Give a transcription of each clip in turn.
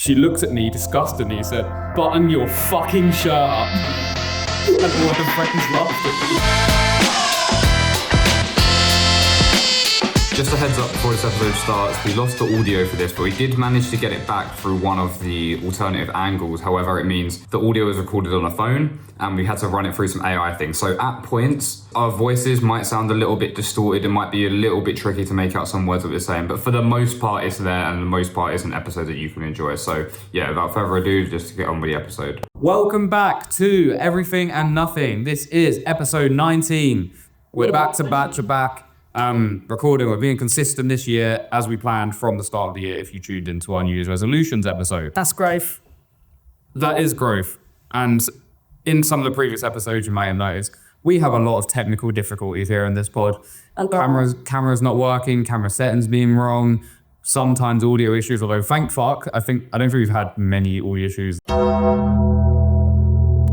She looked at me disgustedly and said, "Button your fucking shirt up." And all her friends laughed at me. Just a heads up before this episode starts, we lost the audio for this, but we did manage to get it back through one of the alternative angles. However, it means the audio was recorded on a phone and we had to run it through some AI things. So at points, our voices might sound a little bit distorted. It might be a little bit tricky to make out some words that we're saying, but for the most part, it's there, and the most part is an episode that you can enjoy. So yeah, without further ado, just to get on with the episode. Welcome back to Everything and Nothing. This is episode 19. We're back to back. Recording. We're being consistent this year as we planned from the start of the year. If you tuned into our New Year's resolutions episode, that's growth. That is growth. And in some of the previous episodes, you might have noticed we have a lot of technical difficulties here in this pod. Camera's not working. Camera settings being wrong. Sometimes audio issues. Although thank fuck, I don't think we've had many audio issues that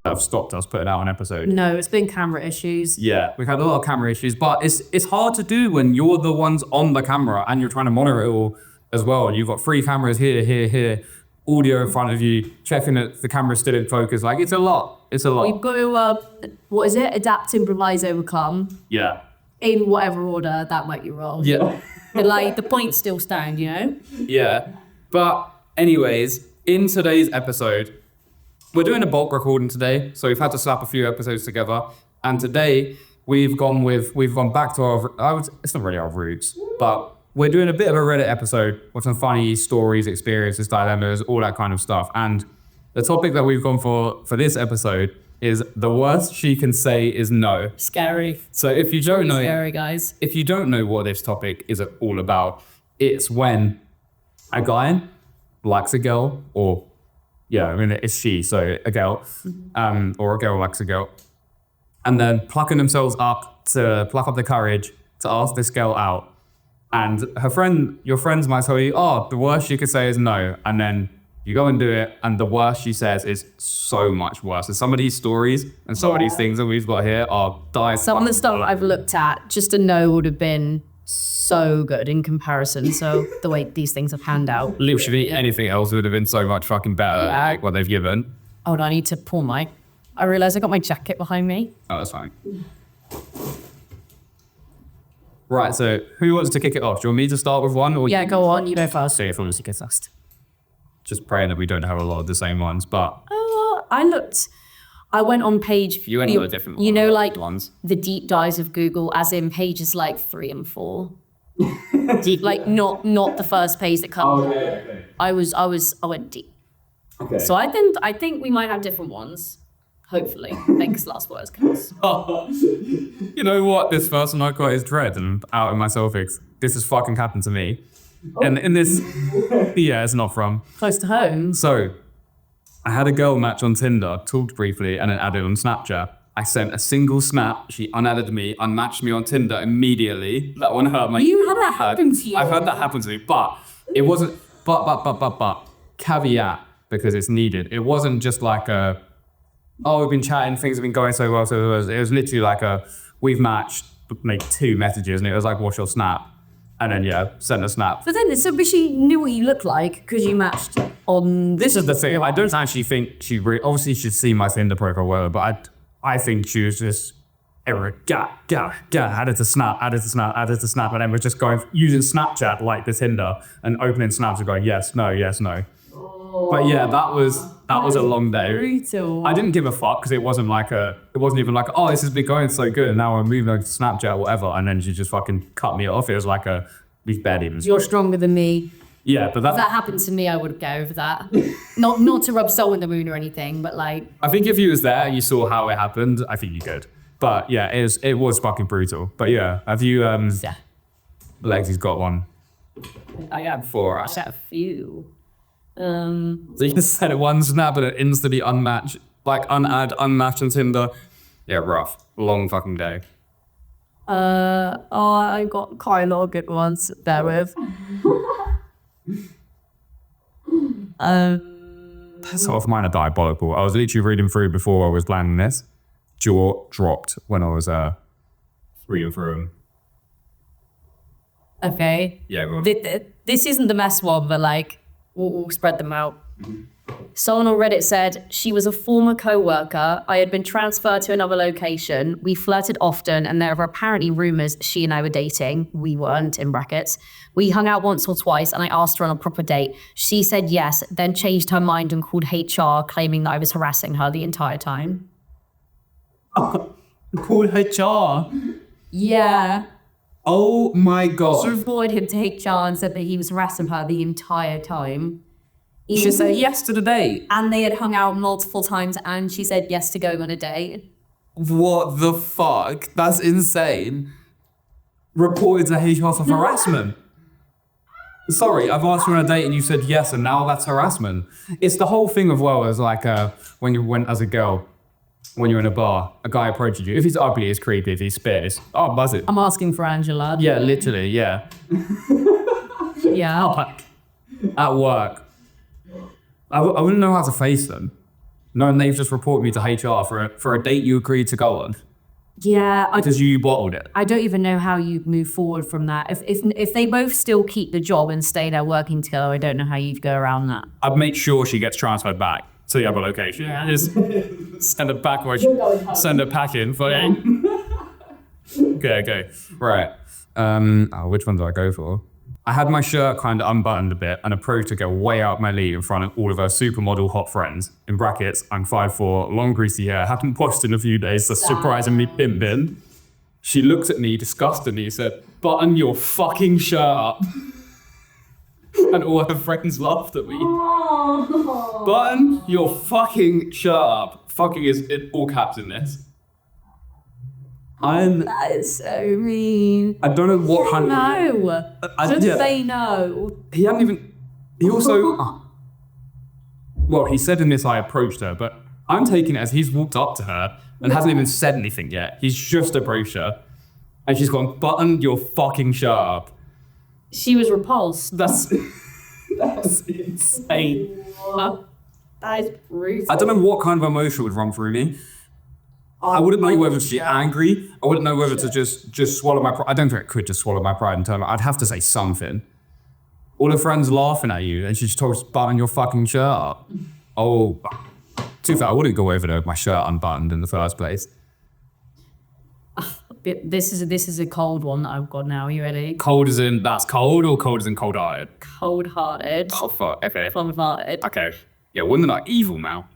have stopped us putting out an episode. No, it's been camera issues. Yeah, we've had a lot of camera issues, but it's hard to do when you're the ones on the camera and you're trying to monitor it all as well. And you've got 3 cameras here, audio in front of you, checking that the camera's still in focus. Like, it's a lot. We've got to, adapt, improvise, overcome. Yeah. In whatever order, that might be wrong. Yeah. But like, the points still stand, you know? Yeah. But anyways, in today's episode, we're doing a bulk recording today, so we've had to slap a few episodes together. And today we've gone back to it's not really our roots, but we're doing a bit of a Reddit episode with some funny stories, experiences, dilemmas, all that kind of stuff. And the topic that we've gone for this episode is the worst she can say is no. Scary. So if you don't know, scary guys. If you don't know what this topic is all about, it's when a guy likes a girl, or it's she, so a girl, or a girl likes a girl, and then pluck up the courage to ask this girl out, and your friends might tell you, oh, the worst she could say is no, and then you go and do it, and the worst she says is so much worse. And some of these stories and some of these things that we've got here are dire. Some of the stuff I've looked at, just a no would have been so good in comparison. So the way these things have panned out. Literally anything else would have been so much fucking better than what they've given. Hold on, I need to pull I realised I got my jacket behind me. Oh, that's fine. Right, so who wants to kick it off? Do you want me to start with one? Or yeah, go on, you go first. So if I was to get first. Just praying that we don't have a lot of the same ones, but... I went on page... You went on a different one. You know, like, ones. The deep dives of Google, as in pages like 3 and 4. Deep, like, not the first page that comes. Oh, okay. I went deep. Okay. So I think we might have different ones. Hopefully. Makes last words counts. You know what? This first one I got is dread, and out in my selfies. This has fucking happened to me. Oh. And in this... yeah, it's not from... Close to home. So... I had a girl match on Tinder, talked briefly, and then added on Snapchat. I sent a single snap. She unadded me, unmatched me on Tinder immediately. That one hurt my... You had that happen to you? I've had that happen to me, but it wasn't... But, caveat, because it's needed. It wasn't just like we've been chatting, things have been going so well. So it was literally like we've matched, like 2 messages, and it was like, what's your snap? And then, send a snap. But then, so she knew what you looked like because you matched on... This is the thing. I don't actually think she... obviously, she'd see my Tinder profile, whatever, but I think she was just... added to snap, and then we're just going... Using Snapchat like the Tinder and opening snaps and going, yes, no. Oh, but yeah, that was a long day. Brutal. I didn't give a fuck because it wasn't even like, oh, this has been going so good and now I'm moving on to Snapchat or whatever, and then she just fucking cut me off. It was like we've barely even... You're stronger than me. Yeah, but if that happened to me, I would go over that. not to rub salt in the wound or anything, but like... I think if you was there and you saw how it happened, I think you could. But yeah, it was fucking brutal. But yeah, have you... Yeah. Lexie's got one. I have 4. I had a few. So you just sent it one snap and it instantly unmatched, like unmatched on Tinder. Yeah, rough. Long fucking day. I got quite a lot of good ones there with. Some of mine are diabolical. I was literally reading through before I was planning this. Jaw dropped when I was reading through them. Okay. Yeah, go on. This isn't the mess one, but like we'll spread them out. Someone on Reddit said, she was a former co-worker. I had been transferred to another location. We flirted often, and there were apparently rumors she and I were dating. We weren't, in brackets. We hung out once or twice, and I asked her on a proper date. She said yes, then changed her mind and called HR, claiming that I was harassing her the entire time. Called HR. Yeah. Oh my God. She reported him to HR and said that he was harassing her the entire time. She said yes to the date. And they had hung out multiple times, and she said yes to going on a date. What the fuck? That's insane. Reported to HR for harassment. Sorry, I've asked you on a date and you said yes, and now that's harassment. It's the whole thing of, well, as like when you went as a girl, when you're in a bar, a guy approaches you. If he's ugly, it's creepy. If he spits, oh, buzz it. I'm asking for Angela. Yeah, literally, yeah. Yeah. At work. I wouldn't know how to face them. Knowing they've just reported me to HR for a date you agreed to go on. Yeah. Because you bottled it. I don't even know how you move forward from that. If they both still keep the job and stay there working together, I don't know how you'd go around that. I'd make sure she gets transferred back to the other location. Yeah. Just send her back or send her packing for it. Okay. Right. Which one do I go for? I had my shirt kind of unbuttoned a bit and approached to go way out my league in front of all of her supermodel hot friends. In brackets, I'm 5'4", long greasy hair, haven't washed in a few days, so surprisingly pimping. She looked at me disgustedly and said, "Button your fucking shirt up." And all her friends laughed at me. Button your fucking shirt up. Fucking is in all caps in this. That is so mean. I don't know what kind No. Just say no. He hadn't even. He also. Well, he said in this, I approached her, but I'm taking it as he's walked up to her and hasn't even said anything yet. He's just approached her. And she's gone, "Button your fucking shirt up." She was repulsed. That's insane. That is brutal. I don't know what kind of emotion would run through me. I wouldn't know whether to be angry. I wouldn't know whether to just swallow my pride. I don't think I could just swallow my pride and turn. I'd have to say something. All her friends laughing at you, and she just told us, "Button your fucking shirt up." Oh, too far. I wouldn't go over there with my shirt unbuttoned in the first place. This is a cold one that I've got now. Are you ready? Cold as in that's cold, or cold as in cold-hearted? Cold-hearted. Oh fuck. Okay. Cold-hearted. Okay. Yeah, women are evil now.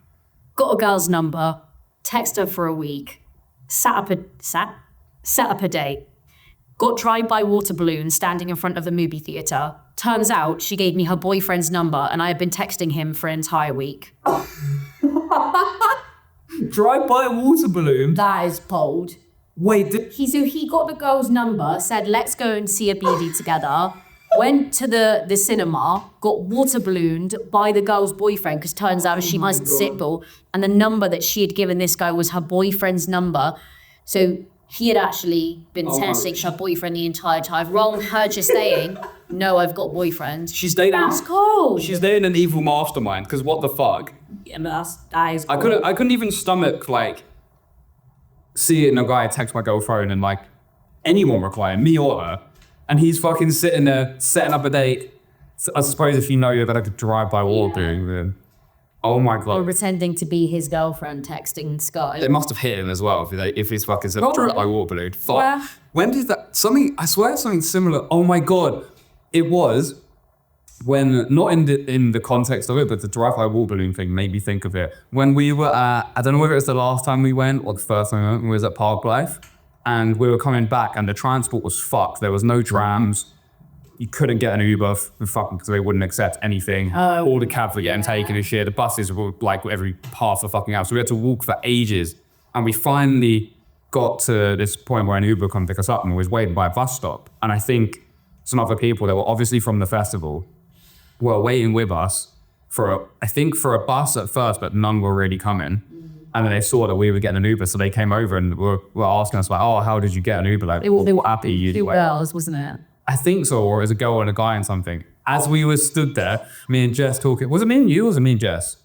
Got a girl's number. Text her for a week. Set up a date. Got tried by water balloon standing in front of the movie theater. Turns out she gave me her boyfriend's number and I had been texting him for an entire week. Drive by a water balloon? That is bold. Wait, He got the girl's number, said let's go and see a BD together. Went to the cinema, got water ballooned by the girl's boyfriend because turns out she must sickle, and the number that she had given this guy was her boyfriend's number. So he had actually been texting her boyfriend the entire time. Wrong, her just saying, "No, I've got boyfriend." she's dating. That's cool. She's dating an evil mastermind. Because what the fuck? Yeah, that is cool. I couldn't even stomach like seeing a guy text my girlfriend and like anyone replying, me or her. And he's fucking sitting there, setting up a date. So I suppose if you know you're about to drive by water, then... Oh my Or God. pretending to be his girlfriend texting Scott. They must have hit him as well if he's fucking said, drive by water balloon. Fuck. Yeah. When did that... I swear something similar. Oh my God. It was when, not in the context of it, but the drive by water balloon thing made me think of it. When we were at, I don't know whether it was the last time we went or the first time we went, we was at Park Life. And we were coming back and the transport was fucked. There was no trams. You couldn't get an Uber because they wouldn't accept anything. All the cabs were getting taken and shit. The buses were like every half a fucking hour. So we had to walk for ages. And we finally got to this point where an Uber come pick us up and we was waiting by a bus stop. And I think some other people that were obviously from the festival were waiting with us for a bus at first, but none were really coming. And then they saw that we were getting an Uber, so they came over and were asking us like, "Oh, how did you get an Uber?" Like, They were happy. two girls, wasn't it? I think so, or it was a girl and a guy and something. As we were stood there, me and Jess talking. Was it me and you or was it me and Jess?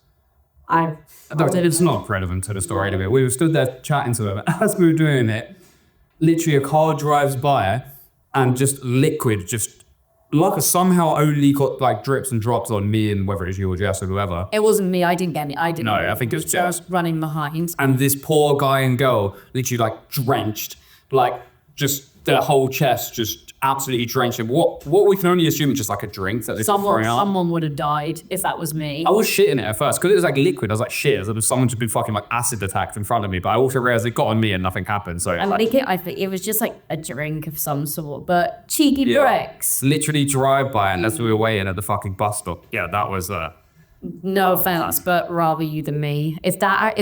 It's not relevant to the story anyway. We were stood there chatting to them. As we were doing it, literally a car drives by and just liquid just Luca somehow only got like drips and drops on me, and whether it's you or Jess or whoever. It wasn't me. I didn't get it. I didn't. No, I think it was Jess. Running behind. And this poor guy and girl literally like drenched, like just their whole chest just absolutely drenched. And what we can only assume is just like a drink that they throwing out. Someone would have died if that was me. I was shitting it at first because it was like liquid. I was like, shit, as if someone just been fucking like acid attacked in front of me. But I also realized it got on me and nothing happened. So I think it was just like a drink of some sort, but cheeky bricks. Literally drive by, and as we were waiting at the fucking bus stop. Yeah, that was No offense, but rather you than me. If that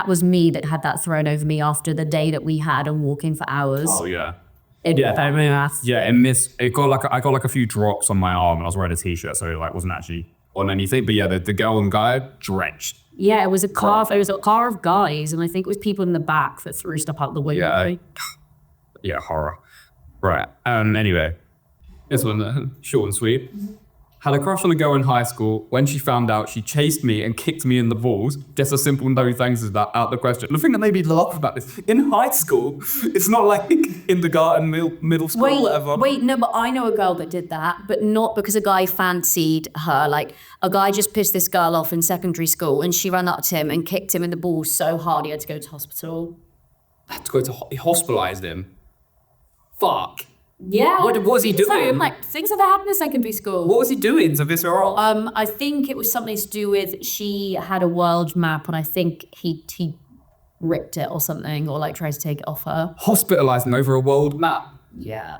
was me that had that thrown over me after the day that we had and walking for hours. Oh yeah. I got like a few drops on my arm, and I was wearing a t-shirt, so it like wasn't actually on anything. But yeah, the girl and guy drenched. Yeah, it was a car of guys, and I think it was people in the back that threw stuff out the window. Yeah, horror. Right. Anyway, this one short and sweet. Had a crush on a girl in high school. When she found out, she chased me and kicked me in the balls. Just a simple no thanks is that out the question. The thing that made me laugh about this, in high school, it's not like kindergarten, middle school, whatever. No, but I know a girl that did that, but not because a guy fancied her. Like, a guy just pissed this girl off in secondary school, and she ran up to him and kicked him in the balls so hard he had to go to hospital. He hospitalized him. Fuck. Yeah. What was he doing? Like, things that happened in secondary school. What was he doing to visceral? I think it was something to do with she had a world map, and I think he ripped it or something, or like tried to take it off her. Hospitalizing over a world map. Yeah.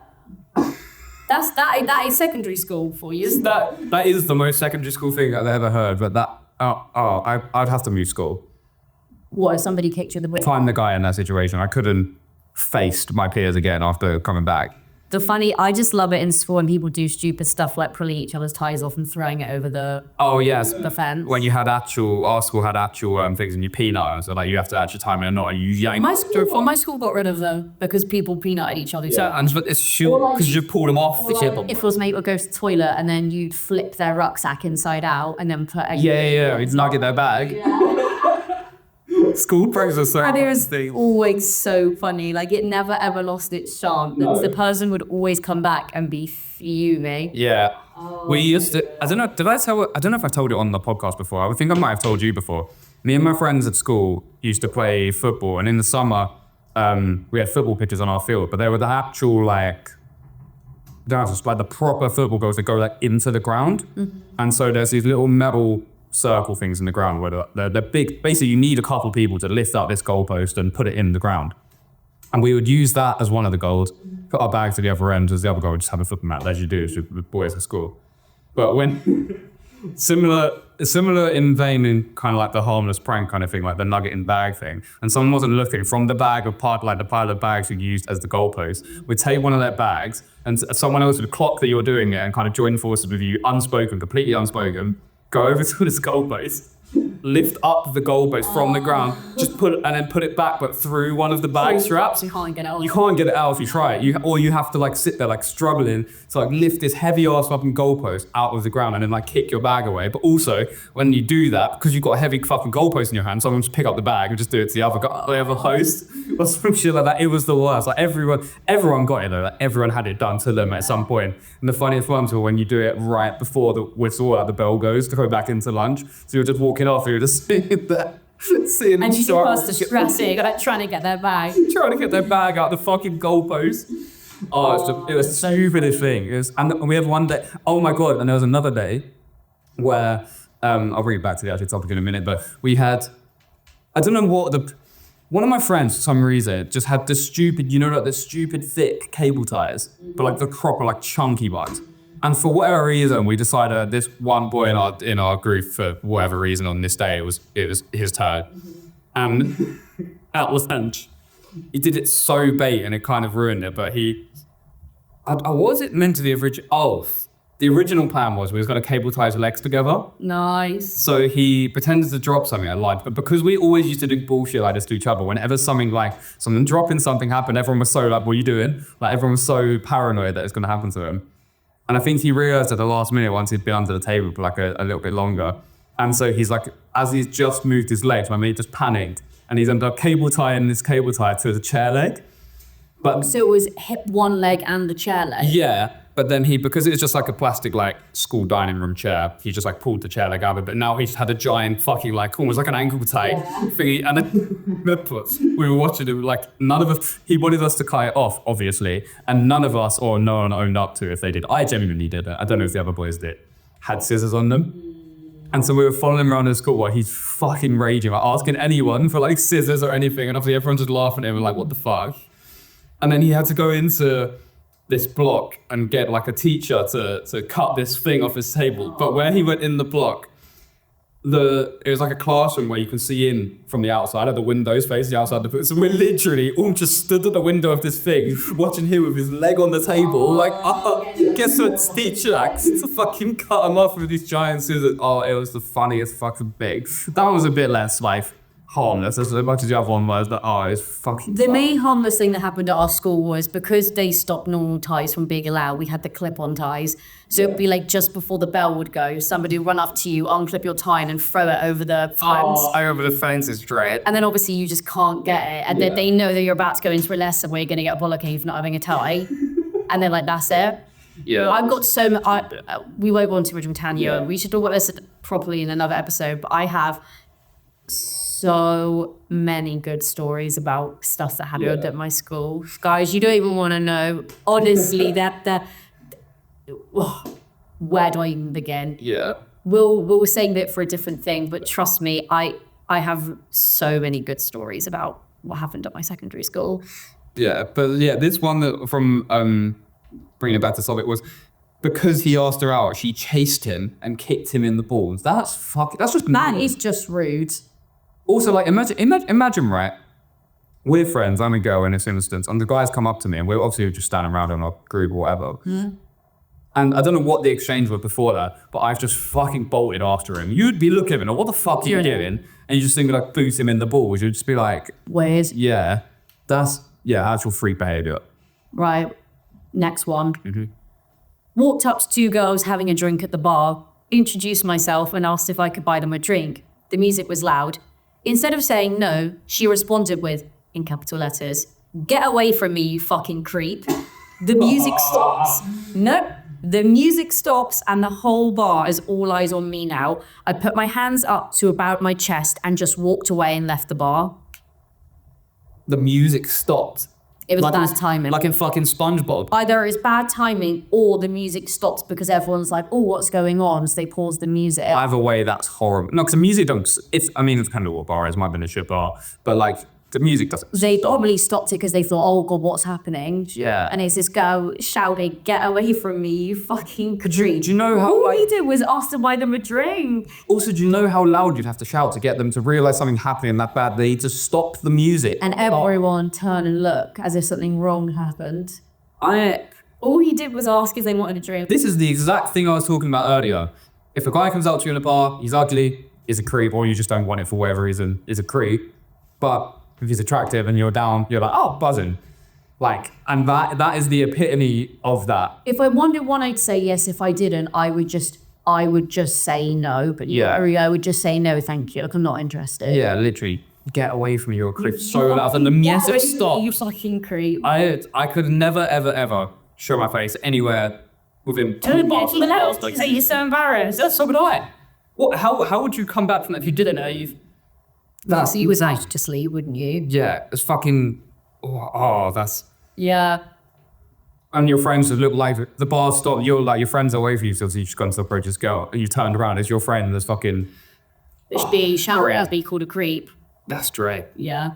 That is secondary school for you. That is the most secondary school thing I've ever heard. But I'd have to move school. What if somebody kicked you in the balls? If I'm the guy in that situation, I couldn't face my peers again after coming back. I just love it in school when people do stupid stuff like pulling each other's ties off and throwing it over the fence. When you had our school had actual things and you peanut, so like you have to actually tie them in a knot and you yank. My school got rid of them because people peanutted each other. Yeah, and it's short because you pull them off. If your mate would go to the toilet and then you'd flip their rucksack inside out and then put a... Yeah, you'd nugget their bag. Yeah. School pranks are so and it was always so funny. Like, it never ever lost its charm. No. The person would always come back and be fuming. Yeah. We used to, I don't know if I told it on the podcast before. I think I might have told you before. Me and my friends at school used to play football, and in the summer, we had football pitches on our field, but they were the actual like the proper football goals that go like into the ground. Mm-hmm. And so there's these little metal circle things in the ground where they're big. Basically, you need a couple people to lift up this goalpost and put it in the ground. And we would use that as one of the goals, put our bags to the other end as the other goal, just have a football mat, as you do with boys at school. But when similar in vein in kind of like the harmless prank kind of thing, like the nugget in bag thing, and someone wasn't looking, from the bag of the pile of bags you used as the goalpost, we'd take one of their bags and someone else would clock that you're doing it and kind of join forces with you, completely unspoken, go over to this goalpost, lift up the goalpost from the ground, put it back, but through one of the bag straps. You can't get it out. You can't get it out if you try it. Or you have to like sit there like struggling to like lift this heavy ass fucking goalpost out of the ground and then like kick your bag away. But also when you do that, because you've got a heavy fucking goalpost in your hand, someone just pick up the bag and just do it to the other host or some shit like that. It was the worst. Like everyone got it though. Like everyone had it done to them at some point. And the funniest ones were when you do it right before the whistle the bell goes to go back into lunch. So you're just walking off, you're just sitting there. And you must have stressing, like trying to get their bag. Trying to get their bag out the fucking goalpost. It was the stupidest thing. And we had one day, oh my God, and there was another day where, I'll bring it back to the actual topic in a minute, but we had, I don't know what one of my friends for some reason just had the stupid thick cable ties, but like the proper like chunky ones. And for whatever reason, we decided this one boy in our group, for whatever reason, on this day, it was his turn. And at lunch, he did it so bait and it kind of ruined it. But what was it meant to the original? Oh, the original plan was we was going to cable tie his legs together. Nice. So he pretended to drop something. I lied, but because we always used to do bullshit like this to each other, whenever something dropping something happened, everyone was so like, "What are you doing?" Like everyone was so paranoid that it's going to happen to him. And I think he realized at the last minute, once he'd been under the table for like a little bit longer. And so he's like, as he's just moved his legs, he just panicked. And he's ended up tying this cable tie to the chair leg. So it was one leg and the chair leg? Yeah. But then because it was just like a plastic like school dining room chair, he just like pulled the chair leg out of it. But now he just had a giant fucking like almost like an ankle tight thingy. And then we were watching it like none of us, he wanted us to cut it off, obviously. And none of us or no one owned up to if they did. I genuinely did it. I don't know if the other boys did. Had scissors on them. And so we were following him around the school while he's fucking raging, like asking anyone for like scissors or anything. And obviously everyone's just laughing at him and like, what the fuck? And then he had to go into this block and get like a teacher to cut this thing off his table. But where he went in the block, it was like a classroom where you can see in from the outside of the windows facing outside the booth. So we're literally all just stood at the window of this thing, watching him with his leg on the table, like, guess what, teacher acts to fucking cut him off with these giant scissors. Oh, it was the funniest fucking thing. That was a bit less like harmless as much as the other one was. It's fucking The main harmless thing that happened at our school was because they stopped normal ties from being allowed, we had the clip-on ties. So it'd be like just before the bell would go, somebody would run up to you, unclip your tie and then throw it over the fence. over the fence is dread. And then obviously you just can't get it. And then they know that you're about to go into a lesson where you're going to get a bollock for not having a tie. And then like, that's it. Yeah. I've got so much, we won't go on to Britannia. We should talk about this properly in another episode, but I have so many good stories about stuff that happened at my school. Guys, you don't even want to know. Honestly, where do I even begin? Yeah. We'll save it for a different thing, but trust me, I have so many good stories about what happened at my secondary school. Yeah, but yeah, this one that from bringing it back to Soviet was because he asked her out, she chased him and kicked him in the balls. That's just That mean. is just rude. Also, like, imagine, right? We're friends, I'm a girl in this instance, and the guys come up to me, and we're obviously just standing around in our group or whatever. And I don't know what the exchange was before that, but I've just fucking bolted after him. You'd be looking at him, what the fuck are you doing? And you just think like boot him in the balls. You'd just be like, Weird. yeah, that's actual freak behavior. Right. Next one. Walked up to two girls having a drink at the bar, introduced myself and asked if I could buy them a drink. The music was loud. Instead of saying no, she responded with, in capital letters, "Get away from me, you fucking creep." The music stops. Nope. The music stops and the whole bar is all eyes on me now. I put my hands up to about my chest and just walked away and left the bar. The music stopped. It was bad timing. Like in fucking SpongeBob. Either it's bad timing or the music stops because everyone's like, oh, what's going on? So they pause the music. Either way, that's horrible. No, because the music it's kind of what bar is. Might have been a shit bar. But like, the music doesn't They stop. probably stopped it because they thought, oh God, what's happening? Yeah. And it's this girl shouting, "Get away from me, you fucking creep." Do you know how, All like, we did was ask to buy them a drink. also, do you know how loud you'd have to shout to get them to realise something happening that bad? They need to stop the music. And everyone turn and look as if something wrong happened. All he did was ask if they wanted a drink. This is the exact thing I was talking about earlier. If a guy comes up to you in a bar, he's ugly, he's a creep, or you just don't want it for whatever reason, he's a creep. But if he's attractive and you're down, you're like, oh, buzzing. Like, and that is the epitome of that. If I wanted one, I'd say yes. If I didn't, I would just say no. But Yeah. I would just say no, thank you. Like, I'm not interested. Yeah, literally. Get away from me, you're a creep. So loud. And the music stopped. You fucking creep. I could never, ever, ever show my face anywhere within 2 bars. You're so embarrassed. That's so good. What? How would you come back from that if you didn't know you've... So you was out to sleep, wouldn't you? Yeah, it's fucking... Oh, that's... Yeah. And your friends would look like... The bar stopped, you're like, your friends are away from you, so you just gone to approach this girl, and you turned around, it's your friend that's fucking... It should be shouting at be called a creep. That's straight. Yeah.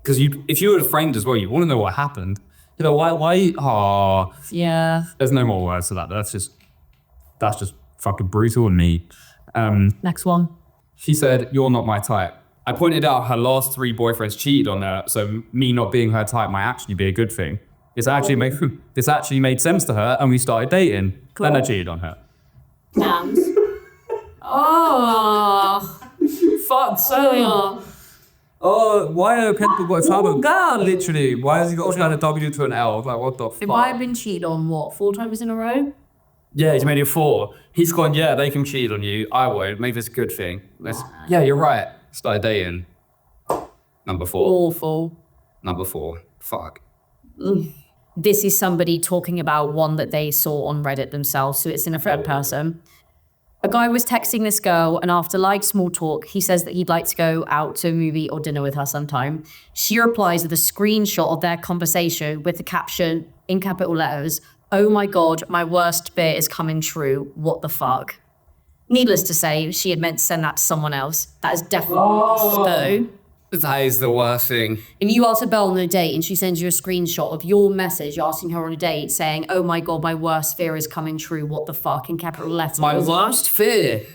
Because if you were a friend as well, you want to know what happened. You know, why... Oh, Yeah. there's no more words to that. That's just fucking brutal and me. Next one. She said, "You're not my type." I pointed out her last 3 boyfriends cheated on her, so me not being her type might actually be a good thing. This actually made sense to her, and we started dating. Cool. Then I cheated on her. Nouns. Oh. Fuck, so. Oh, why are people got trouble? God, literally. Why has he got to turn a W to an L? Like, what the fuck? If I've been cheated on, what, 4 times in a row? Yeah, he's made it 4. He's gone, yeah, they can cheat on you. I won't. Maybe it's a good thing. Yeah, you're right. Started dating. Number 4. Awful. Number 4. Fuck. this is somebody talking about one that they saw on Reddit themselves. So it's in a third person. A guy was texting this girl, and after light small talk, he says that he'd like to go out to a movie or dinner with her sometime. She replies with a screenshot of their conversation with the caption in capital letters, "Oh my God, my worst fear is coming true. What the fuck?" Needless to say, she had meant to send that to someone else. That is definitely though. That is the worst thing. And you ask a girl on a date and she sends you a screenshot of your message asking her on a date saying, "Oh my God, my worst fear is coming true. What the fuck?" in capital letters. My worst fear?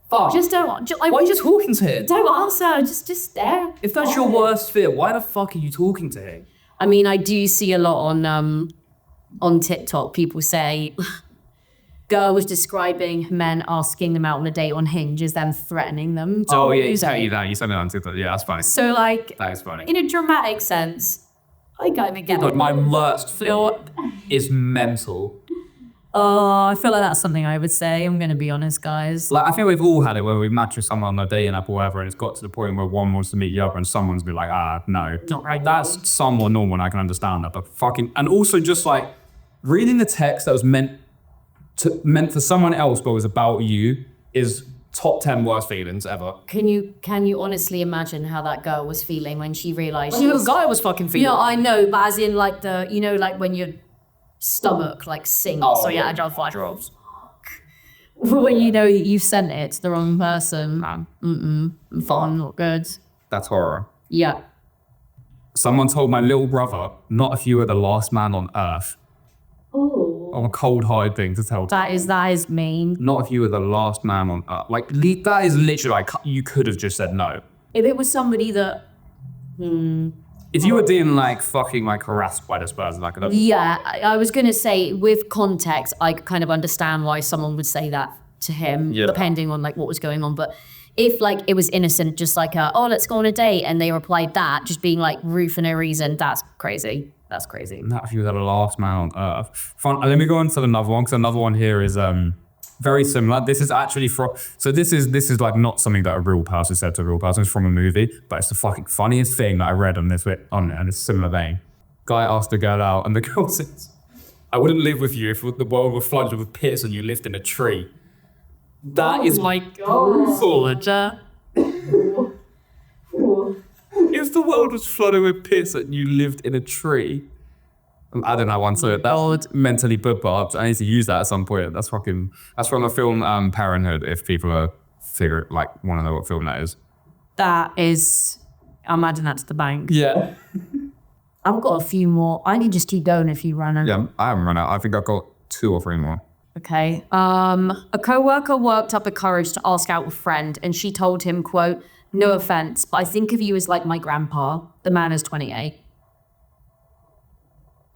Fuck. Just don't. Why are you just talking to him? Don't answer. Just stare. If that's your worst fear, why the fuck are you talking to him? I mean, I do see a lot on TikTok. People say, girl was describing men asking them out on a date on Hinge as them threatening them. Oh yeah, you said it on TikTok. Yeah, that's funny. So like, That is funny. in a dramatic sense, I kind of get But it. my worst fear is mental. Oh, I feel like that's something I would say. I'm going to be honest, guys. Like, I think we've all had it where we've matched with someone on a dating app or whatever, and it's got to the point where one wants to meet the other, and someone's been like, no. Not right. That's somewhat normal, and I can understand that. But fucking, and also just like reading the text that was meant for someone else, but was about you, is top 10 worst feelings ever. Can you honestly imagine how that girl was feeling when she realized The guy was fucking feeling. Yeah, I know, but as in like like when your stomach like sinks. Oh, So yeah, I just flash rolls. When you know you sent it to the wrong person. Fun, not good. That's horror. Yeah. Someone told my little brother, not if you were the last man on earth. Oh. On a cold hard thing to tell. That is mean. Not if you were the last man on earth. Like, that is literally like, you could have just said no. If it was somebody that If you were being like fucking like harassed by this person, like, yeah, I was gonna say with context, I could kind of understand why someone would say that to him, depending on like what was going on. But if like it was innocent, just like let's go on a date, and they replied that, just being like rude for no reason, that's crazy. That's crazy. not if you were the last man on earth. Fun. Let me go on to another one, because another one here is very similar. This is actually this is like not something that a real person said to a real person. It's from a movie, but it's the fucking funniest thing that I read on this on it, and it's a similar vein. Guy asked a girl out, and the girl says, "I wouldn't live with you if the world were flooded with pits and you lived in a tree." That is my God. If the world was flooded with pits and you lived in a tree. I don't know, one so that would mentally but I need to use that at some point. That's from the film Parenthood, if people want to know what film that is. That is, I'm adding that to the bank. Yeah. I've got a few more. I can just keep going if you run out. Yeah, I haven't run out. I think I've got 2 or 3 more. Okay. A coworker worked up the courage to ask out a friend, and she told him, quote, "No offense, but I think of you as like my grandpa." The man is 28.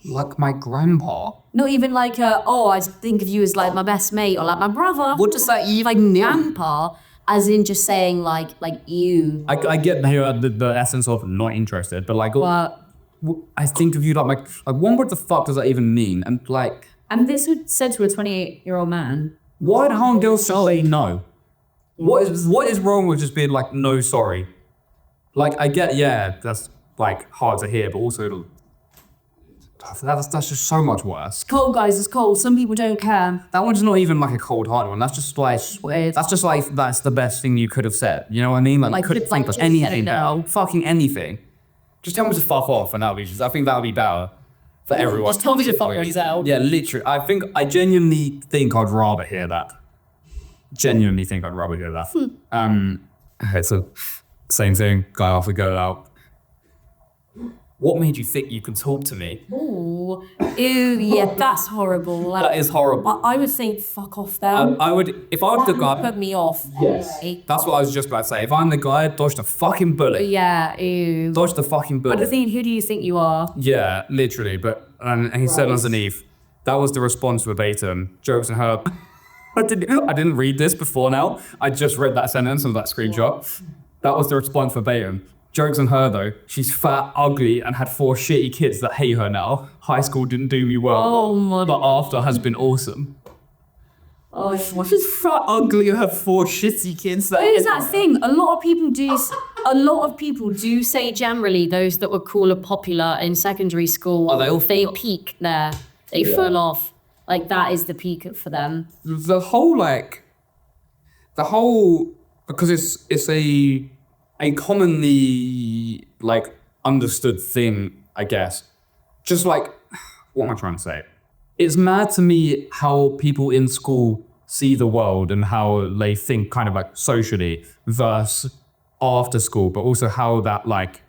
Like my grandpa? Not even like, I think of you as like my best mate or like my brother. What does that even mean? Grandpa, as in just saying like you. I get the essence of not interested, but like, I think of you like what the fuck does that even mean? And like... And this was said to a 28-year-old man. Why can't girls say no? What is wrong with just being like, no, sorry? Like, I get, that's like hard to hear, but also that's just so much worse. It's cold, guys, it's cold. Some people don't care. That one's not even like a cold hard one. That's just like, that's the best thing you could have said. You know what I mean? Like you could have think of anything now. Fucking anything. Just tell me to fuck off, and I think that'll be better for everyone. Just tell me to fuck yourself. Yeah, literally. I genuinely think I'd rather hear that. Genuinely think I'd rather hear that. Okay, so same thing. Guy off the go out. What made you think you can talk to me? Ooh, ew, yeah, that's horrible. Like, That is horrible. I would think fuck off them. I would, if I was the guy. Put me off. Yes. That's what I was just about to say. If I'm the guy, dodge the fucking bullet. Yeah, ew. Dodge the fucking bullet. But the thing, who do you think you are? Yeah, literally. But and he said underneath, that was the response verbatim. Jokes on her. I didn't read this before now. I just read that sentence and that screenshot. That was the response verbatim. Jokes on her though. She's fat, ugly, and had 4 shitty kids that hate her now. High school didn't do me well. Oh my. But after has been awesome. Oh, She's fat, ugly, and have 4 shitty kids that What is that thing? A lot of people do. a lot of people do say generally those that were cool or popular in secondary school, they peak there. They fall off. Like that is the peak for them. The whole, because it's a commonly like understood thing, I guess. Just like, what am I trying to say? It's mad to me how people in school see the world and how they think kind of like socially versus after school, but also how that like,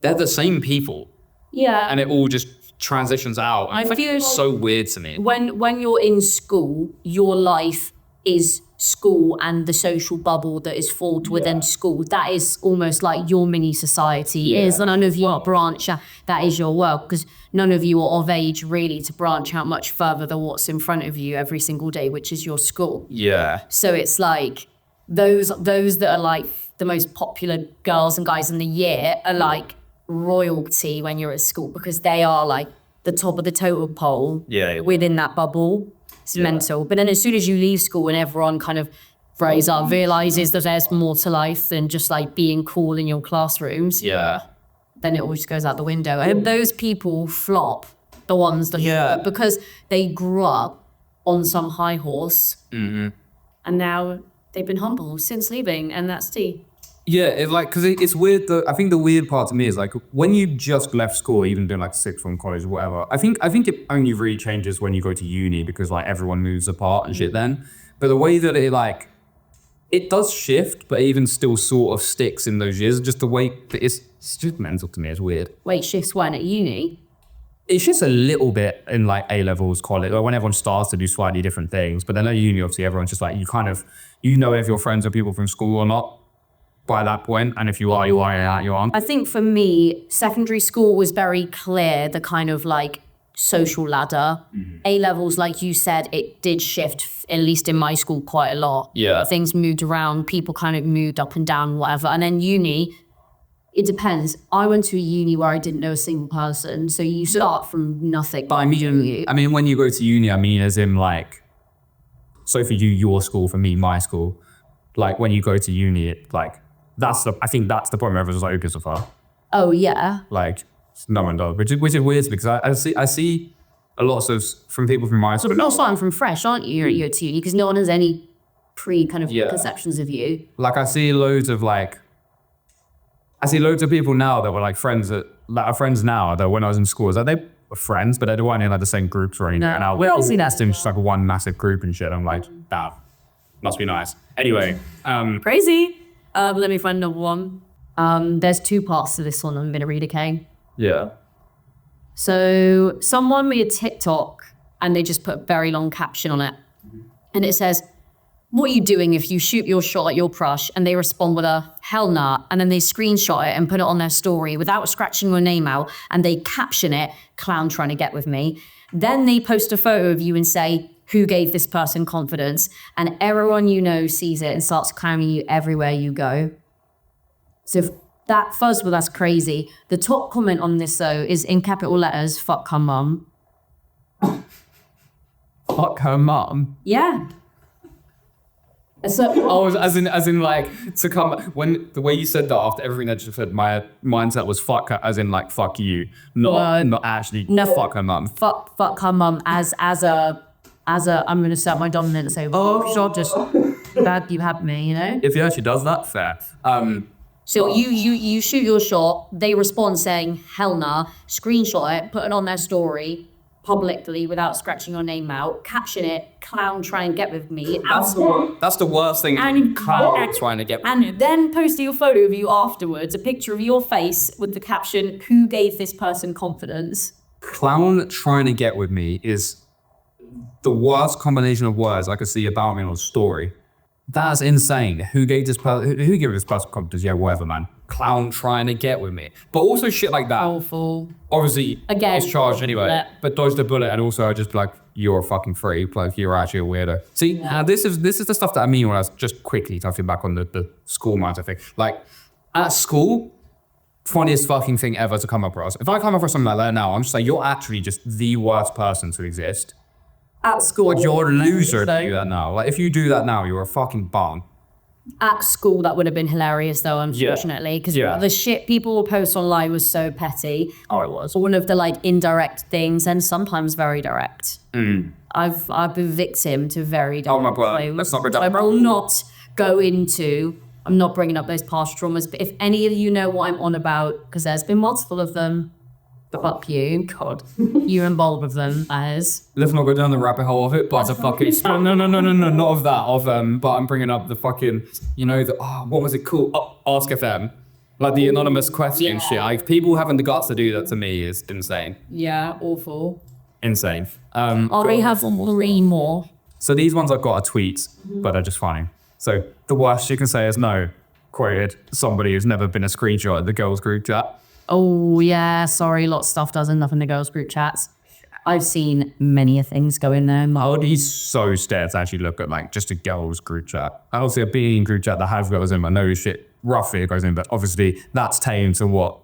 they're the same people. Yeah. And it all just transitions out. I feel it's so weird to me. When you're in school, your life is school and the social bubble that is formed within school. That is almost like your mini society is. None of you are branch out. That is your world, because none of you are of age really to branch out much further than what's in front of you every single day, which is your school. Yeah. So it's like those that are like the most popular girls and guys in the year are like royalty when you're at school, because they are like the top of the totem pole within that bubble. It's mental. But then as soon as you leave school and everyone kind of realizes that there's more to life than just like being cool in your classrooms, then it all just goes out the window. And those people flop, the ones that because they grew up on some high horse and now they've been humble since leaving, and that's tea. Yeah, it's weird. I think the weird part to me is like when you just left school, even doing like sixth form, college, or whatever. I think it only really changes when you go to uni, because like everyone moves apart and shit then. But the way that it does shift, but even still sort of sticks in those years. Just the way that it's just mental to me. It's weird. Wait, shifts when at uni? It's just a little bit in like A levels, college, or when everyone starts to do slightly different things. But then at uni, obviously, everyone's just like you know if your friends are people from school or not by that point, and if you are, you aren't. I think for me, secondary school was very clear, the kind of like social ladder. A levels, like you said, it did shift, at least in my school, quite a lot. Yeah. Things moved around, people kind of moved up and down, whatever. And then uni, it depends. I went to a uni where I didn't know a single person, so you start from nothing. But I mean, when you go to uni, I mean, as in like, so for you, your school, for me, my school, like when you go to uni, it like, I think that's the point where everyone's like, who gives a fuck? Oh yeah. Like, no one does, which is weird because I see a lot of from people from my school. But also, I'm from Fresh, aren't you? You're at uni, because no one has any conceptions of you. Like I see loads of people now that were like friends that are friends now that when I was in school, that they were friends, but they weren't in like the same groups or anything. No, and now we all see that. in just like one massive group and shit. I'm like, that must be nice. Anyway, crazy. Let me find another one. There's two parts to this one I'm going to read, okay? Yeah. So someone made a TikTok and they just put a very long caption on it. And it says, what are you doing if you shoot your shot at your crush? And they respond with a hell nah. And then they screenshot it and put it on their story without scratching your name out. And they caption it, clown trying to get with me. Then they post a photo of you and say, who gave this person confidence? And everyone you know sees it and starts clowning you everywhere you go. So first of all, that's crazy. The top comment on this though is in capital letters, fuck her mum. Fuck her mum? Yeah. So, as in like to come when the way you said that after everything that you said, my mindset was fuck her, as in like fuck you, not actually fuck her mum. Fuck her mum as a I'm gonna set my dominance over. Oh, sure, just glad you had me, you know. If he actually does that, fair. So you shoot your shot. They respond saying hell nah. Screenshot it, put it on their story publicly without scratching your name out. Caption it, clown try and get with me. That's the worst thing. And clown trying to get with me. And then post your photo of you afterwards, a picture of your face with the caption, who gave this person confidence? Clown trying to get with me is the worst combination of words I could see about me on a story. That's insane. Who gave this person confidence? Yeah, whatever, man. Clown trying to get with me. But also shit like that. Awful. Obviously, again, it's charged anyway. Yeah. But dodge the bullet, and also I just be like, you're a fucking freak. Like, you're actually a weirdo. See, this is the stuff that I mean when I was just quickly touching back on the school matter thing. Like, at school, funniest fucking thing ever to come across. If I come across something like that now, I'm just like, you're actually just the worst person to exist. At school. Like, you're a loser to do that now. Like, if you do that now, you're a fucking bum. At school, that would have been hilarious, though, unfortunately, because the shit people will post online was so petty. Oh, it was. All of the like indirect things, and sometimes very direct. I've been victim to very direct. Oh my God, things. let's not go down. I will not go into. I'm not bringing up those past traumas, but if any of you know what I'm on about, because there's been multiple of them. Fuck you. God. You're involved with them, as. Let's not go down the rabbit hole of it, but the fucking... No, not of that. But I'm bringing up the fucking, what was it called? Ask FM. Like the anonymous question shit. Like, people having the guts to do that to me is insane. Yeah, awful. Insane. I have 3 more. So these ones I've got are tweets, but they're just funny. So the worst you can say is no, quoted, somebody who's never been a screenshot of the girls group chat. Oh, yeah, sorry, lots of stuff does end up in the girls' group chats. I've seen many things go in there. I would be so scared to actually look at, like, just a girls' group chat. I also see a being group chat that has girls in, but no shit, roughly it goes in, but obviously that's tame to what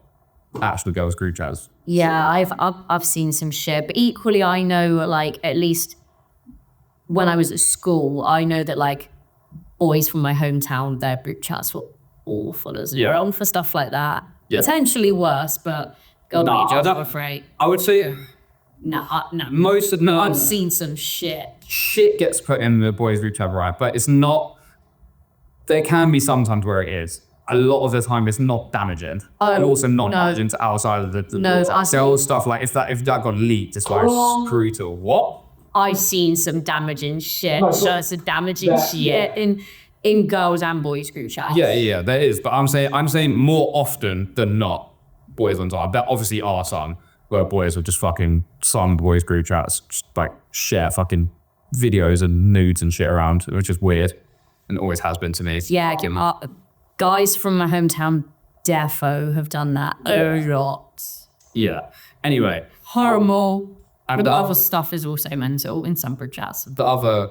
actual girls' group chats. Yeah, I've seen some shit, but equally I know, like, at least when I was at school, I know that, like, boys from my hometown, their group chats were awful as well for stuff like that. Yeah. Potentially worse, but God, I'm afraid. I would say no. I've seen some shit. Shit gets put in the boys' group chat, right? But it's not. There can be sometimes where it is. A lot of the time, it's not damaging, and also not damaging to outside of the girls stuff. Like if that got leaked, it's like brutal. What? I've seen some damaging shit. Some damaging shit in girls and boys group chats. Yeah, there is. But I'm saying more often than not, boys on time. There obviously are some where boys will just fucking some boys group chats just like share fucking videos and nudes and shit around, which is weird and always has been to me. Yeah, guys from my hometown defo have done that a lot. Yeah. Anyway. Horrible. But the other stuff is also mental in some group chats. The other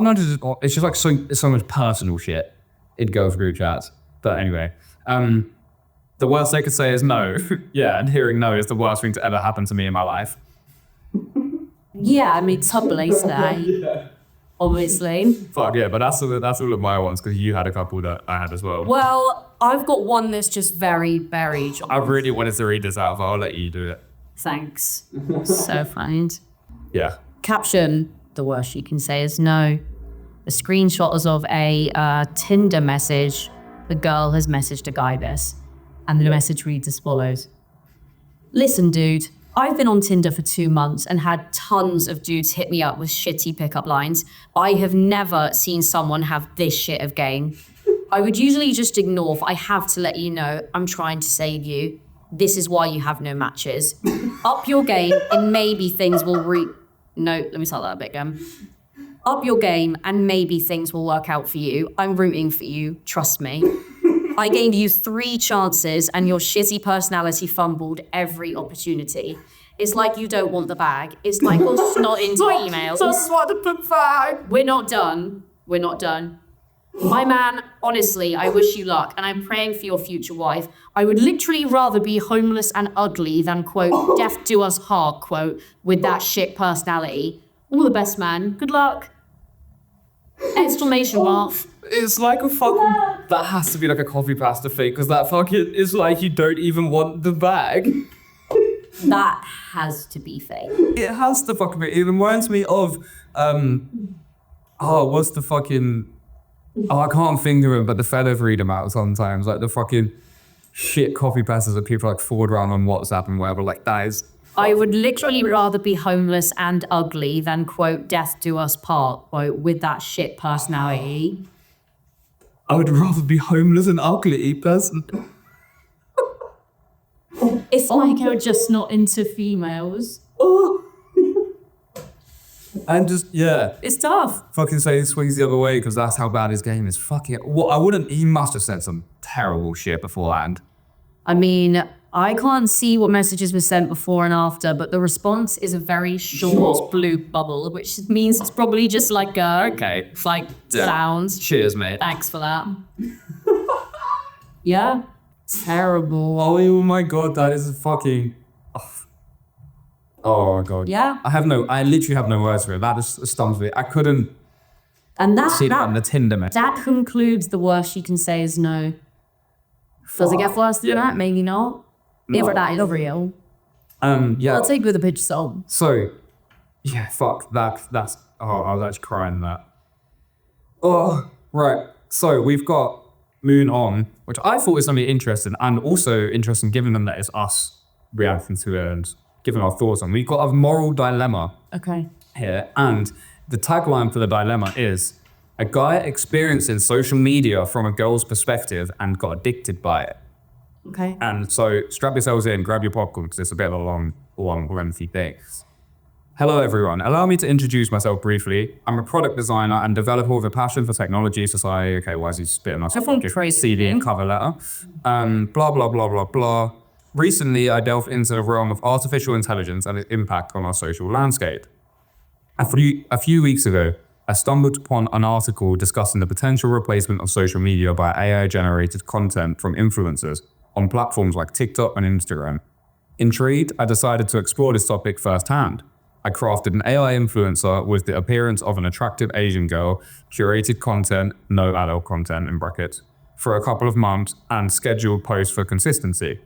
night is it's just like so much personal shit in girls' group chats. But anyway, the worst they could say is no. Yeah, and hearing no is the worst thing to ever happen to me in my life. Yeah, I mean, totally today, obviously. Fuck yeah, but that's all of my ones because you had a couple that I had as well. Well, I've got one that's just very, very. I really wanted to read this out, but I'll let you do it. Thanks. So kind. Yeah. Caption. The worst you can say is no. A screenshot is of a Tinder message. The girl has messaged a guy this. And the message reads as follows. Listen, dude, I've been on Tinder for 2 months and had tons of dudes hit me up with shitty pickup lines. I have never seen someone have this shit of game. I would usually just ignore, but I have to let you know I'm trying to save you. This is why you have no matches. Up your game and maybe things will No, let me start that a bit again. Up your game and maybe things will work out for you. I'm rooting for you, trust me. I gave you 3 chances and your shitty personality fumbled every opportunity. It's like you don't want the bag. It's like you're not into emails. Just want the bag. We're not done. My man, honestly, I wish you luck, and I'm praying for your future wife. I would literally rather be homeless and ugly than, quote, death do us hard, quote, with that shit personality. All the best, man. Good luck. Exclamation mark. It's like a fucking... That has to be like a coffee pasta thing, because that fucking is like you don't even want the bag. That has to be fake. It has to fucking be. It reminds me of... what's the fucking... Oh, I can't think of it, but the fellas read them out sometimes. Like the fucking shit copy passes that people like forward around on WhatsApp and whatever. Like that is. I would literally rather be homeless and ugly than, quote, death do us part, quote, with that shit personality. I would rather be homeless and ugly person. It's like you're just not into females. And just, yeah. It's tough. Fucking say he swings the other way because that's how bad his game is. Fucking, he must have said some terrible shit beforehand. I mean, I can't see what messages were sent before and after, but the response is a very short blue bubble, which means it's probably just like okay. It's like sounds. Cheers, mate. Thanks for that. Yeah. Terrible. Oh my god, that is fucking... Oh my god. Yeah. I literally have no words for it. That just stuns me. I couldn't... And the Tinder message. that concludes the worst you can say is no. Does it get worse than that? Maybe not. If that is real. Yeah. I'll take it with a pinch of salt. So, yeah, fuck, that's, I was actually crying that. Oh, right. So we've got Moon On, which I thought was something interesting, and also interesting given that it's us reacting to it and giving our thoughts on. We've got a moral dilemma Okay. here, and the tagline for the dilemma is, a guy experiencing social media from a girl's perspective and got addicted by it. Okay. And so strap yourselves in, grab your popcorn, because it's a bit of a long, lengthy thing. Hello everyone, allow me to introduce myself briefly. I'm a product designer and developer with a passion for technology, society. Okay, why is he spitting us CD and cover letter? Blah, blah, blah, blah, blah. Recently, I delved into the realm of artificial intelligence and its impact on our social landscape. A few weeks ago, I stumbled upon an article discussing the potential replacement of social media by AI-generated content from influencers on platforms like TikTok and Instagram. Intrigued, I decided to explore this topic firsthand. I crafted an AI influencer with the appearance of an attractive Asian girl, curated content, no adult content in brackets, for a couple of months and scheduled posts for consistency.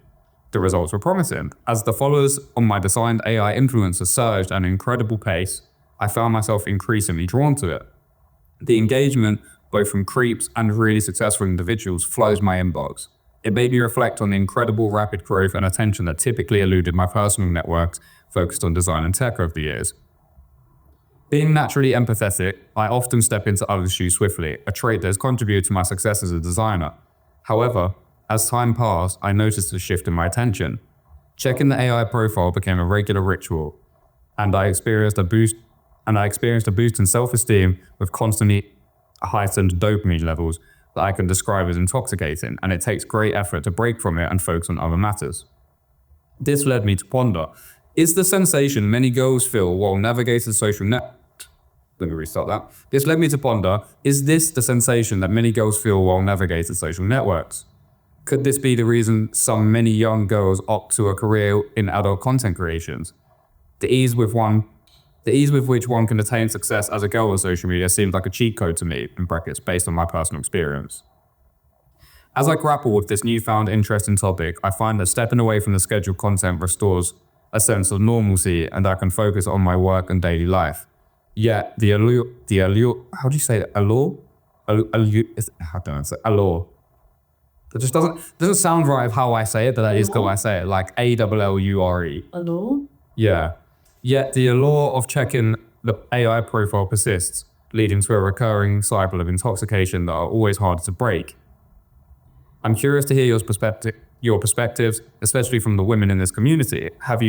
The results were promising. As the followers on my designed AI influencer surged at an incredible pace, I found myself increasingly drawn to it. The engagement, both from creeps and really successful individuals, flows my inbox. It made me reflect on the incredible rapid growth and attention that typically eluded my personal networks focused on design and tech over the years. Being naturally empathetic, I often step into others' shoes swiftly, a trait that has contributed to my success as a designer. However, as time passed, I noticed a shift in my attention. Checking the AI profile became a regular ritual, and I experienced a boost in self-esteem with constantly heightened dopamine levels that I can describe as intoxicating, and it takes great effort to break from it and focus on other matters. This led me to ponder, is the sensation many girls feel while navigating social net... Let me restart that. This led me to ponder, is this the sensation that many girls feel while navigating social networks? Could this be the reason many young girls opt to a career in adult content creations? The ease with which one can attain success as a girl on social media seems like a cheat code to me, in brackets, based on my personal experience. As I grapple with this newfound interesting topic, I find that stepping away from the scheduled content restores a sense of normalcy, and I can focus on my work and daily life. Yet the allure, how do you say that? Allure? I don't know, it's allure. It just doesn't sound right of how I say it, but that is how I say it, like A-L-L-U-R-E. Allure? Yeah. Yet the allure of checking the AI profile persists, leading to a recurring cycle of intoxication that are always harder to break. I'm curious to hear your perspectives, especially from the women in this community. Have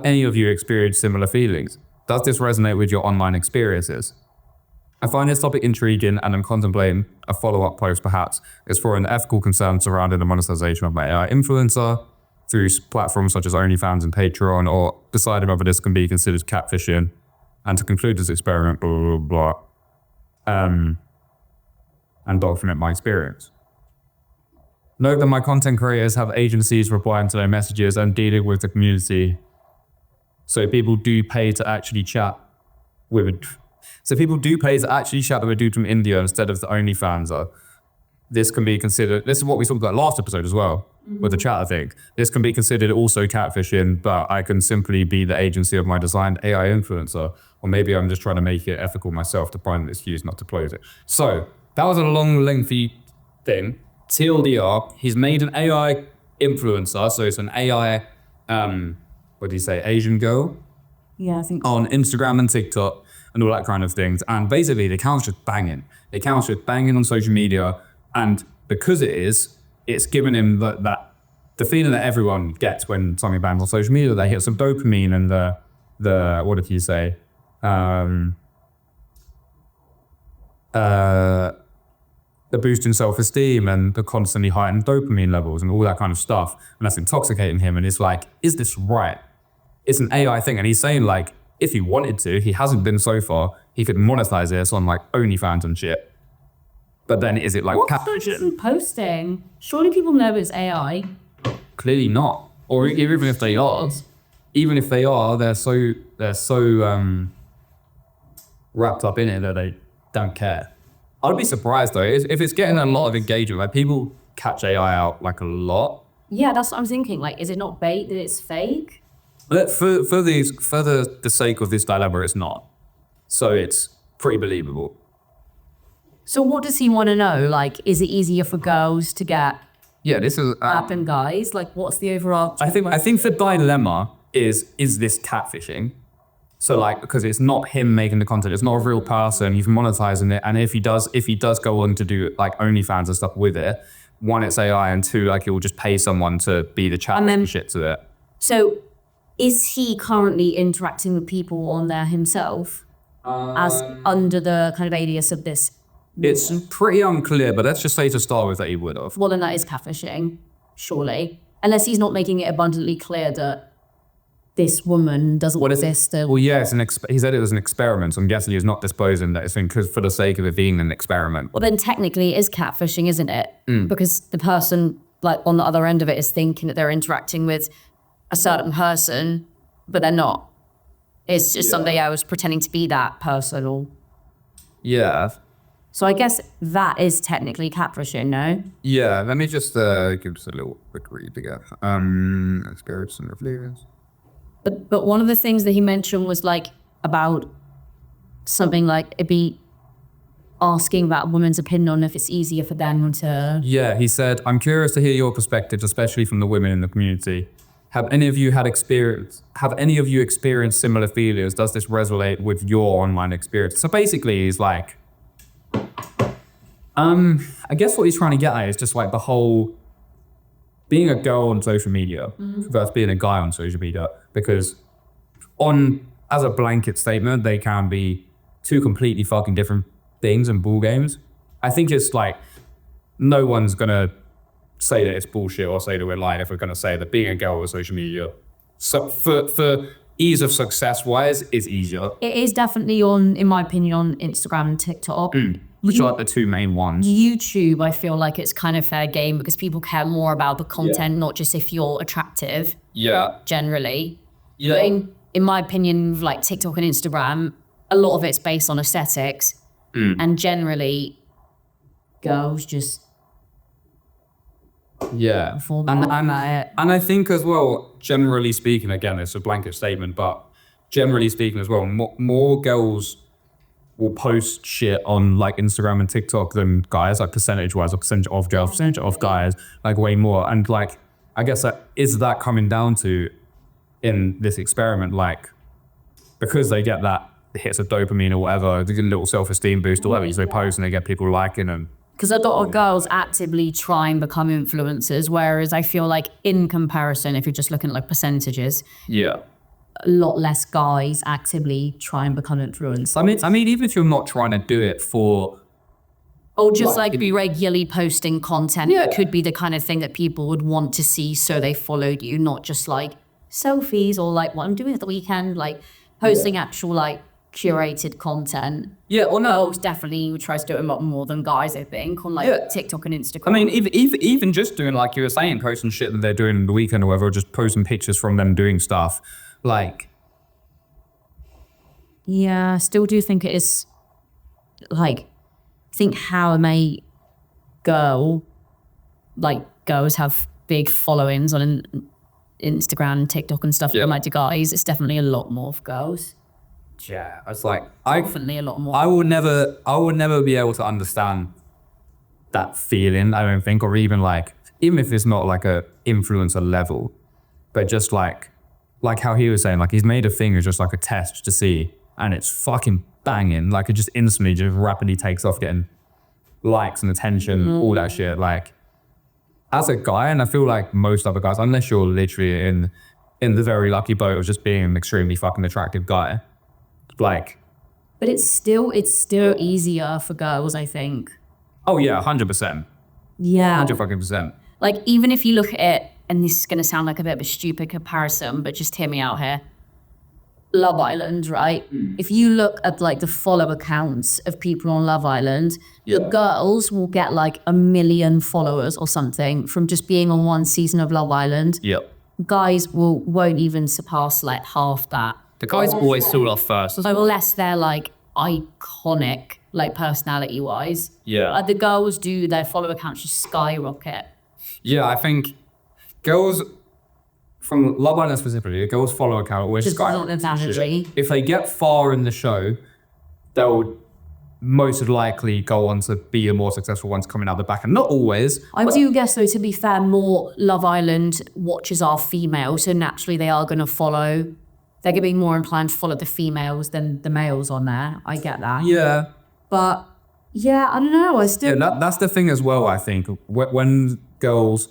any of you experienced similar feelings? Does this resonate with your online experiences? I find this topic intriguing and I'm contemplating a follow-up post perhaps exploring the ethical concerns surrounding the monetization of my AI influencer through platforms such as OnlyFans and Patreon, or deciding whether this can be considered catfishing, and to conclude this experiment, blah, blah, blah, and document my experience. Note that my content creators have agencies replying to their messages and dealing with the community. So people do pay to actually chat with a dude from India instead of the OnlyFans. This can be considered, this is what we talked about last episode as well, with the chat, I think. This can be considered also catfishing, but I can simply be the agency of my designed AI influencer. Or maybe I'm just trying to make it ethical myself to find an excuse not to close it. So, that was a long, lengthy thing. TLDR, he's made an AI influencer, so it's an AI, Asian girl? Yeah, I think so. On Instagram and TikTok and all that kind of things. And basically, the account's just banging. The account's just banging on social media. And because it's given him the feeling that everyone gets when something bangs on social media. They hit some dopamine and the what did he say? The boost in self-esteem and the constantly heightened dopamine levels and all that kind of stuff. And that's intoxicating him. And it's like, is this right? It's an AI thing. And he's saying like, if he wanted to, he hasn't been so far, he could monetize this on like OnlyFans and shit. But then is it like catfishing? Posting? Surely people know it's AI. Clearly not. Or even if they are, they're so wrapped up in it that they don't care. I'd be surprised though if it's getting a lot of engagement. Like people catch AI out like a lot. Yeah, that's what I'm thinking. Like, is it not bait that it's fake? But for the sake of this dilemma, it's not. So it's pretty believable. So what does he want to know? Like, is it easier for girls to get Yeah, this is. app and guys? Like, what's the overall? I think the dilemma is this catfishing? So like, because it's not him making the content, it's not a real person. He's monetizing it, and if he does go on to do like OnlyFans and stuff with it, one, it's AI, and two, like he will just pay someone to be the chat and shit to it. So, is he currently interacting with people on there himself, as under the kind of alias of this? It's pretty unclear, but let's just say to start with that he would have. Well, then that is catfishing, surely, unless he's not making it abundantly clear that this woman doesn't exist. Well, yeah, he said it was an experiment, so I'm guessing he's not disposing that it's for the sake of it being an experiment. Well, then technically it is catfishing, isn't it? Because the person like on the other end of it is thinking that they're interacting with a certain person, but they're not. It's just somebody else pretending to be that person. Or Yeah. so I guess that is technically catfishing, no? Yeah, let me just give us a little quick read again. Experience and reviews. But one of the things that he mentioned was like about something like it'd be asking about a woman's opinion on if it's easier for them to. Yeah, he said, I'm curious to hear your perspectives, especially from the women in the community. Have any of you experienced similar feelings? Does this resonate with your online experience? So basically he's like, I guess what he's trying to get at is just like the whole being a girl on social media versus being a guy on social media, because as a blanket statement, they can be two completely fucking different things and ball games. I think it's like no one's gonna say that it's bullshit or say that we're lying if we're gonna say that being a girl on social media, so for ease of success wise, is easier. It is definitely in my opinion, on Instagram and TikTok. Which are the two main ones. YouTube, I feel like it's kind of fair game because people care more about the content, not just if you're attractive. Yeah. Generally. Yeah. But in my opinion, like TikTok and Instagram, a lot of it's based on aesthetics. And generally, girls just. Yeah. And I think as well, generally speaking, again, it's a blanket statement, but generally speaking as well, more girls will post shit on like Instagram and TikTok than guys, like percentage-wise, or percentage of girls, percentage of guys, like way more. And like, I guess that coming down to in this experiment, like, because they get that hits of dopamine or whatever, they get a little self-esteem boost or whatever, so they post and they get people liking them. Because a lot of girls actively try and become influencers, whereas I feel like in comparison, if you're just looking at like percentages, a lot less guys actively try and become influencers. I mean, even if you're not trying to do it for... Or just like be regularly posting content, it could be the kind of thing that people would want to see, so they followed you, not just like selfies or like what I'm doing at the weekend, like posting actual like curated content. Yeah, or no. Girls definitely try to do it a lot more than guys, I think, on like TikTok and Instagram. I mean, even just doing like you were saying, posting shit that they're doing on the weekend or whatever, or just posting pictures from them doing stuff. Like, yeah, I still do think it is like, I think how a girl, like girls have big followings on Instagram and TikTok and stuff, like to guys, it's definitely a lot more for girls. Yeah, it's like Definitely a lot more. I would never be able to understand that feeling, I don't think, or even if it's not like a influencer level, but just like how he was saying, like he's made a thing as just like a test to see, and it's fucking banging. Like it just instantly just rapidly takes off, getting likes and attention, all that shit. Like as a guy, and I feel like most other guys, unless you're literally in the very lucky boat of just being an extremely fucking attractive guy, like. But it's still easier for girls, I think. Oh yeah, 100%. Yeah. 100%. Like even if you look at it, and this is going to sound like a bit of a stupid comparison, but just hear me out here. Love Island, right? If you look at like the follow accounts of people on Love Island, the girls will get like 1 million followers or something from just being on one season of Love Island. Yep. Guys won't even surpass like half that. The guys always start off first. Unless they're like iconic, like personality wise. Yeah. The girls do their follower counts just skyrocket. Yeah, I think girls from Love Island specifically, the girls follow account which Just not necessarily. if they get far in the show, they'll most likely go on to be the more successful ones coming out the back, and not always. I do guess though, to be fair, more Love Island watchers are female, so naturally they are gonna follow. They're gonna be more inclined to follow the females than the males on there. I get that. Yeah. But yeah, I don't know. I still That's the thing as well, I think. When girls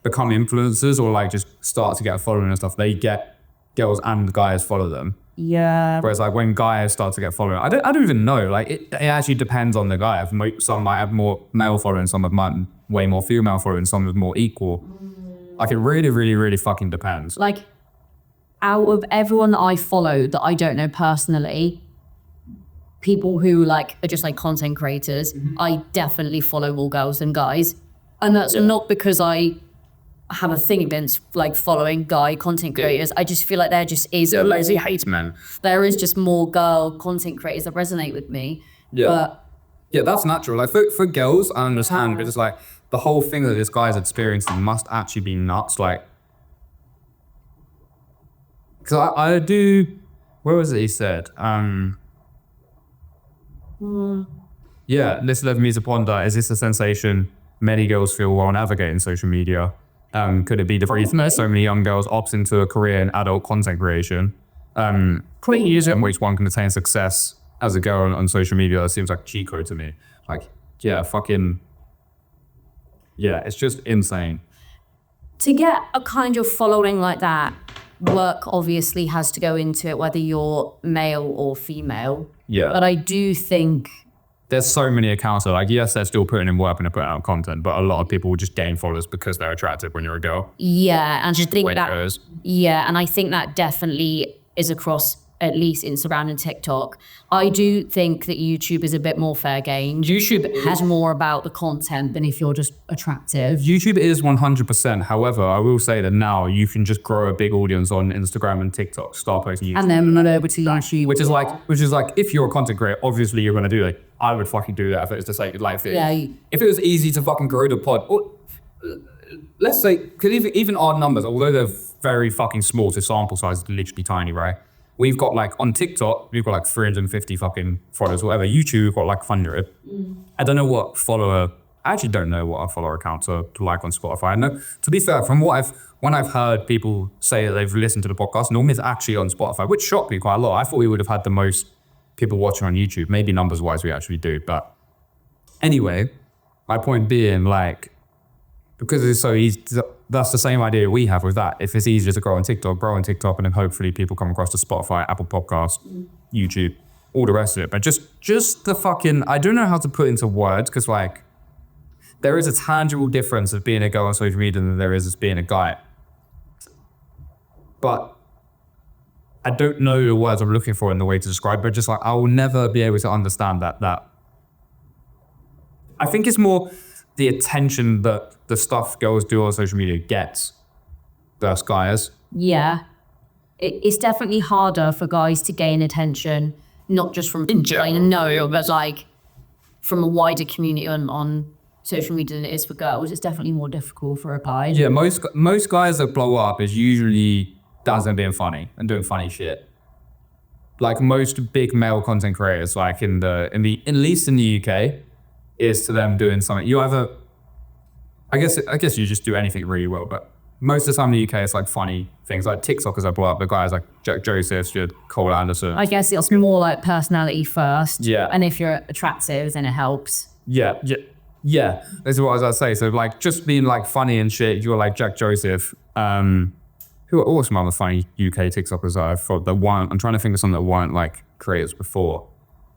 become influencers or like just start to get a following and stuff, they get girls and guys follow them. yeah. Whereas like when guys start to get following, I don't even know. Like it actually depends on the guy. Some might have more male following, some might way more female following, some is more equal. Like it really, really, really fucking depends. Like out of everyone that I follow that I don't know personally, people who like are just like content creators, I definitely follow more girls than guys. And that's not because I have a thing against like following guy content creators. I just feel like there just is Lazy hates men. there is just more girl content creators that resonate with me. Yeah. But Yeah, that's natural. Like for girls, I understand, but it's like the whole thing that this guy's experiencing must actually be nuts. Like, because I do, where was it he said? Yeah, this led me to ponder, is this a sensation many girls feel while navigating social media? Could it be the reason that so many young girls opt into a career in adult content creation? In which one can attain success as a girl on social media? That seems like cheat code to me. Like, yeah, it's just insane. to get a kind of following like that, work obviously has to go into it, whether you're male or female. Yeah. But I do think There's so many accounts that like, yes, they're still putting in work and they're putting out content, but a lot of people will just gain followers because they're attractive when you're a girl. yeah, and I think Way it that goes. yeah, and I think that definitely is across at least Instagram and TikTok. I do think that YouTube is a bit more fair game. YouTube has more about the content than if you're just attractive. YouTube is 100%. However, I will say that now you can just grow a big audience on Instagram and TikTok, start posting YouTube. And then not over to YouTube. Which is like, if you're a content creator, obviously you're going to do it. I would fucking do that if it's to say, like, Yeah. if it was easy to fucking grow the pod, or, let's say, because even odd numbers, although they're very fucking small, so sample size is literally tiny, right? We've got like, on TikTok, we've got like 350 fucking followers, whatever. YouTube, we've got like 100. I don't know what I actually don't know what our follower accounts are like on Spotify. I know, to be fair, from when I've heard people say that they've listened to the podcast, normally it's actually on Spotify, which shocked me quite a lot. I thought we would have had the most people watching on YouTube. Maybe numbers wise we actually do. But anyway, my point being, like, because it's so easy, that's the same idea we have with that. If it's easier to grow on TikTok, and then hopefully people come across to Spotify, Apple Podcasts, YouTube, all the rest of it. But just the fucking, I don't know how to put into words, because like, there is a tangible difference of being a girl on social media than there is as being a guy. But I don't know the words I'm looking for in the way to describe, but just like, I will never be able to understand that. I think it's more the attention that the stuff girls do on social media gets versus guys. Yeah. It's definitely harder for guys to gain attention, not just from but like from a wider community on social media than it is for girls. It's definitely more difficult for a guy. Yeah, most guys that blow up is usually dancing, being funny and doing funny shit. Like most big male content creators, like in the at least in the UK, is to them doing something. You either, I guess you just do anything really well, but most of the time in the UK it's like funny things, like TikTokers that blow up, the guys like Jack Joseph, Cole Anderson. I guess it's more like personality first. Yeah. And if you're attractive, then it helps. Yeah. This is what I was about to say. So like just being like funny and shit, you're like Jack Joseph, who are also other funny UK TikTokers that I've thought that weren't, I'm trying to think of some that weren't like creators before.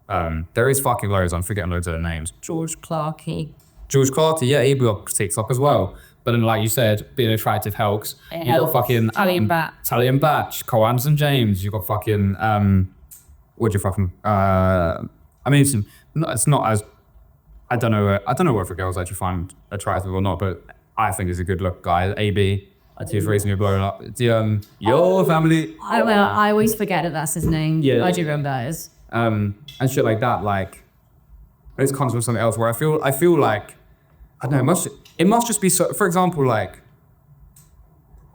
There is fucking loads, I'm forgetting loads of their names. George Clarkey, yeah, he blew up TikTok as well. But then like you said, being attractive helps. You got fucking Tally and Batch, Cole Anderson James, you got fucking I mean it's not as I don't know whether girls actually find attractive or not, but I think he's a good look guy. AB, he's recently blown up. Your family. I always forget that that's his name. Yeah. I do remember that is. and shit like that. Like, it comes from something else where I feel like, I don't know, it must just be so, for example, like,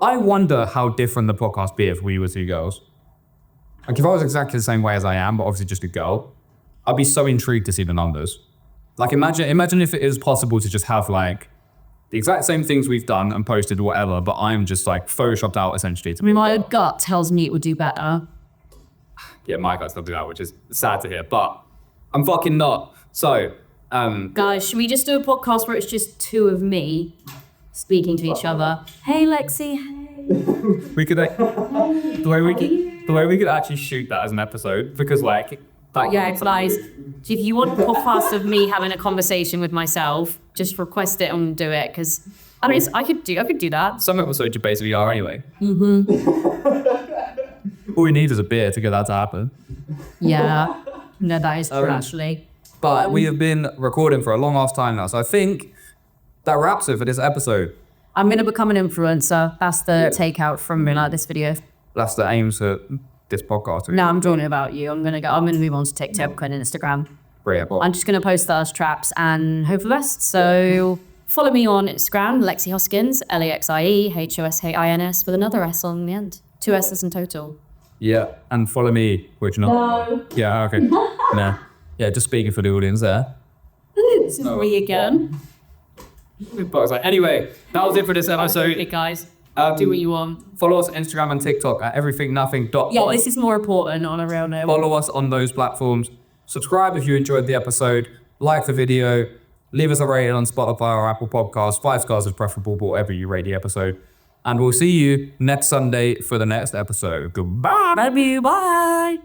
I wonder how different the podcast would be if we were two girls. Like, if I was exactly the same way as I am, but obviously just a girl, I'd be so intrigued to see the numbers. Like, imagine if it is possible to just have, like, the exact same things we've done and posted or whatever, but I'm just, like, photoshopped out, essentially. I mean, my gut tells me it would do better. Yeah, my gut's not do that, which is sad to hear, but I'm fucking not. So, Guys, should we just do a podcast where it's just two of me speaking to each other? Hey, Lexie. Hey. we could, like, the way we could actually shoot that as an episode, because, like, Yeah, guys, if you want a podcast of me having a conversation with myself, just request it and do it, because I could do that. Some episodes you basically are anyway. All we need is a beer to get that to happen. Yeah. No, that is true, actually. But we have been recording for a long ass time now, so I think that wraps it for this episode. I'm going to become an influencer. That's the takeout from this video. That's the aim for this podcast. No, I'm talking about you. I'm gonna move on to TikTok and Instagram. Brilliant. I'm just gonna post those traps and hope for the best. So follow me on Instagram, Lexie Hoskins, LEXIEHOSHINS with another S on the end. 2 S's in total. Yeah, and follow me, which not. No. Yeah, okay. No. Yeah, just speaking for the audience there. This is me again. Anyway, that was it for this episode. Hey guys, do what you want. Follow us on Instagram and TikTok at everythingnothing.pod. Yeah, this is more important on a real note. Follow us on those platforms. Subscribe if you enjoyed the episode. Like the video. Leave us a rating on Spotify or Apple Podcasts. 5 stars is preferable, but whatever you rate the episode. And we'll see you next Sunday for the next episode. Goodbye. Love you. Bye.